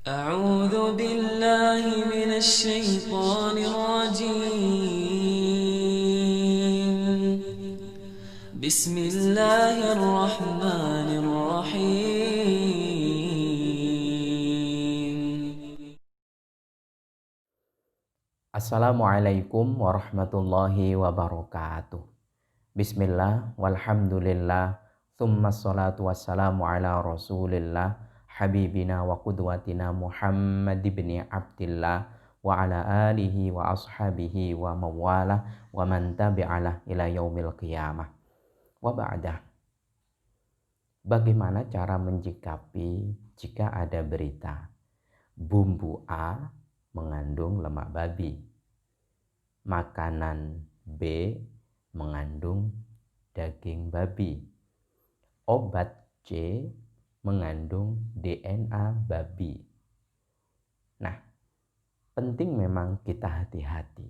أعوذ بالله من الشيطان الرجيم بسم الله الرحمن الرحيم. Assalamualaikum warahmatullahi wabarakatuh. Bismillah, walhamdulillah, thumma salatu wassalamu ala rasulillah, habibina wa qudwatina Muhammad ibn Abdillah, wa ala alihi wa ashabihi wa mawalah, wa man tabi'alah ila yaumil qiyamah. Wa ba'dah, bagaimana cara menyikapi jika ada berita bumbu A mengandung lemak babi, makanan B mengandung daging babi, obat C mengandung DNA babi. Nah, penting memang kita hati-hati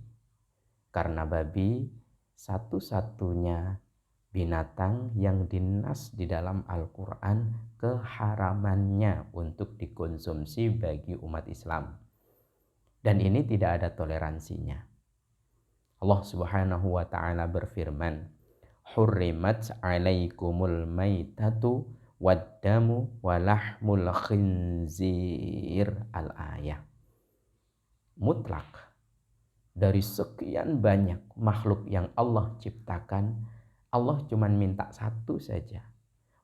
karena babi satu-satunya binatang yang dinas di dalam Al-Quran keharamannya untuk dikonsumsi bagi umat Islam. Dan ini tidak ada toleransinya. Allah Subhanahu wa taala berfirman, "Hurrimat 'alaikumul maitatu waddamu walahmul khinzir." Al-ayah. Mutlak dari sekian banyak makhluk yang Allah ciptakan, Allah cuma minta satu saja,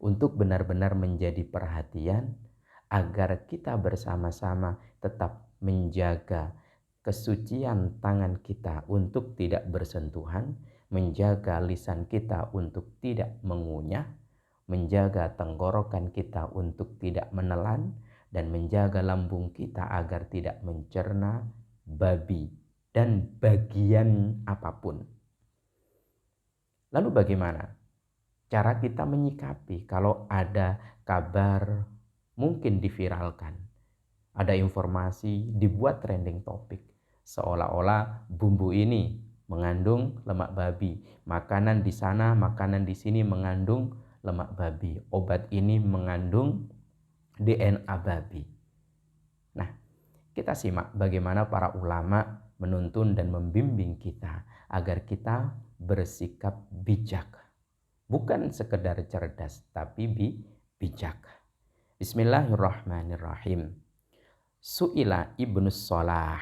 untuk benar-benar menjadi perhatian agar kita bersama-sama tetap menjaga kesucian tangan kita untuk tidak bersentuhan, menjaga lisan kita untuk tidak mengunyah, menjaga tenggorokan kita untuk tidak menelan, dan menjaga lambung kita agar tidak mencerna babi dan bagian apapun. Lalu bagaimana cara kita menyikapi kalau ada kabar mungkin diviralkan, ada informasi dibuat trending topik, seolah-olah bumbu ini mengandung lemak babi, makanan di sana, makanan di sini mengandung lemak babi, obat ini mengandung DNA babi. Nah, kita simak bagaimana para ulama menuntun dan membimbing kita agar kita bersikap bijak. Bukan sekedar cerdas, tapi bijak. Bismillahirrahmanirrahim. Su'ila Ibnu Salah,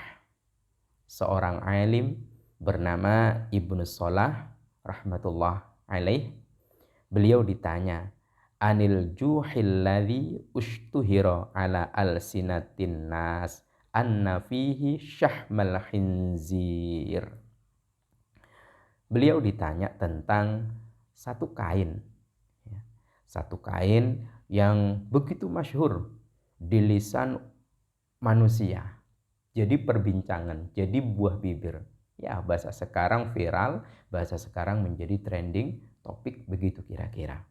seorang alim bernama Ibnu Salah rahmatullah alaih. Beliau ditanya, anil juhil ladzi ushtuhira ala alsinatin nas anna fihi syahmal khinzir. Beliau ditanya tentang satu kain yang begitu masyhur di lisan manusia, jadi perbincangan, jadi buah bibir. Ya, bahasa sekarang viral, bahasa sekarang menjadi trending topik, begitu kira-kira.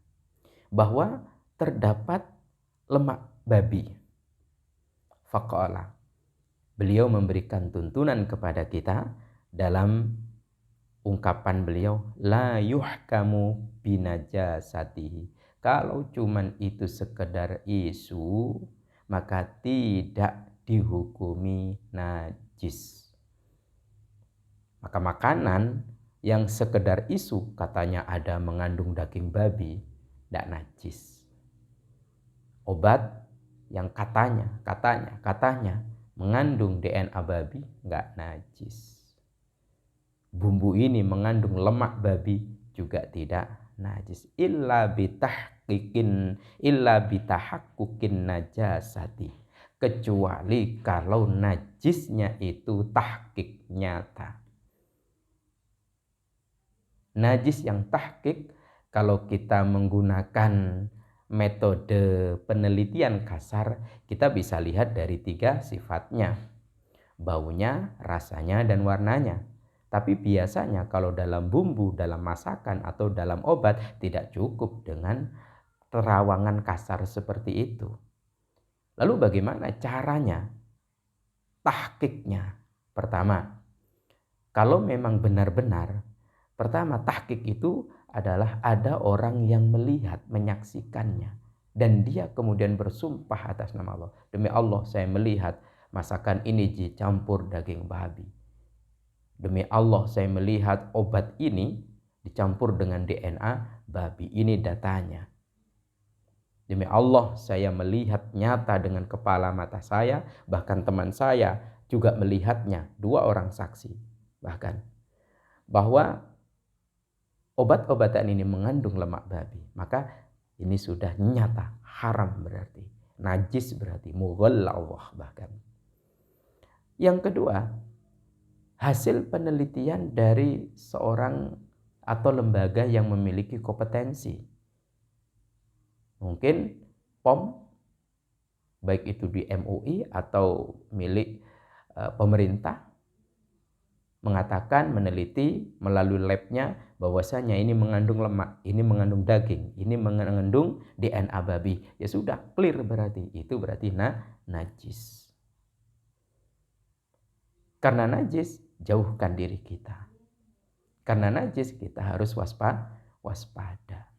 Bahwa terdapat lemak babi. Faqala, beliau memberikan tuntunan kepada kita dalam ungkapan beliau, la yuhkamu binajasatihi. Kalau cuman itu sekedar isu, maka tidak dihukumi najis. Maka makanan yang sekedar isu katanya ada mengandung daging babi, tidak najis. Obat yang katanya mengandung DNA babi, nggak najis. Bumbu ini mengandung lemak babi, juga tidak najis. Illa bitahakkukin najasati, kecuali kalau najisnya itu tahqiq nyata. Najis yang tahqiq, kalau kita menggunakan metode penelitian kasar, kita bisa lihat dari 3 sifatnya: baunya, rasanya, dan warnanya. Tapi biasanya kalau dalam bumbu, dalam masakan, atau dalam obat tidak cukup dengan terawangan kasar seperti itu. Lalu bagaimana caranya? Tahqiqnya. Pertama, kalau memang benar-benar, pertama tahqiq itu adalah ada orang yang melihat, menyaksikannya dan dia kemudian bersumpah atas nama Allah, demi Allah saya melihat masakan ini dicampur daging babi. Demi Allah saya melihat obat ini dicampur dengan DNA babi. Ini datanya. Demi Allah saya melihat nyata dengan kepala mata saya. Bahkan teman saya juga melihatnya. 2 orang saksi. Bahkan. Bahwa obat-obatan ini mengandung lemak babi. Maka ini sudah nyata. Haram berarti. Najis berarti. Mughalladhah bahkan. Yang kedua, hasil penelitian dari seorang atau lembaga yang memiliki kompetensi. Mungkin POM, baik itu di MUI atau milik pemerintah, mengatakan, meneliti melalui labnya bahwasanya ini mengandung lemak, ini mengandung daging, ini mengandung DNA babi. Ya sudah, clear berarti. Itu berarti najis. Karena najis, jauhkan diri kita. Karena najis, kita harus waspada.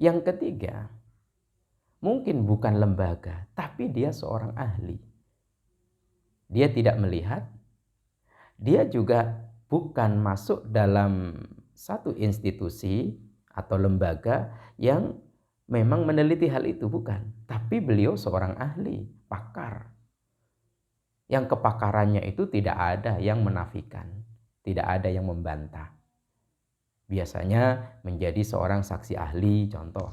Yang ketiga, mungkin bukan lembaga, tapi dia seorang ahli. Dia tidak melihat, dia juga bukan masuk dalam satu institusi atau lembaga yang memang meneliti hal itu, bukan. Tapi beliau seorang ahli, pakar. Yang kepakarannya itu tidak ada yang menafikan, tidak ada yang membantah. Biasanya menjadi seorang saksi ahli, contoh.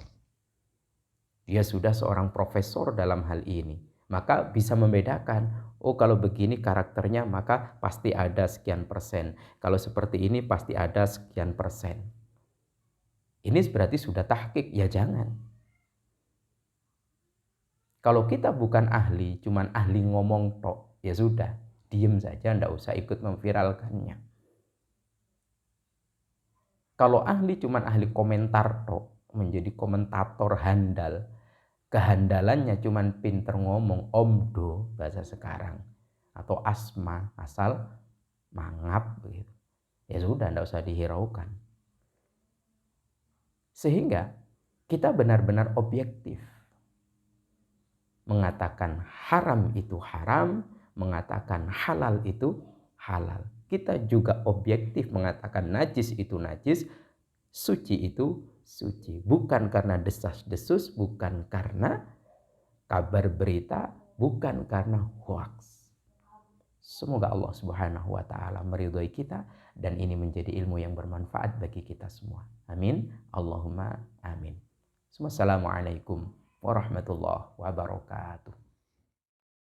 Dia sudah seorang profesor dalam hal ini. Maka bisa membedakan, oh kalau begini karakternya maka pasti ada sekian persen. Kalau seperti ini pasti ada sekian persen. Ini berarti sudah tahqiq, ya jangan. Kalau kita bukan ahli, cuman ahli ngomong tok, ya sudah, diem saja, ndak usah ikut memviralkannya. Kalau ahli cuman ahli komentar tok, menjadi komentator handal, kehandalannya cuman pinter ngomong, omdo bahasa sekarang, atau asma, asal mangap begitu. Ya sudah, ndak usah dihiraukan. Sehingga kita benar-benar objektif. Mengatakan haram itu haram, mengatakan halal itu halal. Kita juga objektif mengatakan najis itu najis, suci itu suci. Bukan karena desas-desus, bukan karena kabar berita, bukan karena hoax. Semoga Allah Subhanahu wa taala meridhai kita dan ini menjadi ilmu yang bermanfaat bagi kita semua. Amin. Allahumma amin. Assalamualaikum warahmatullahi wabarakatuh.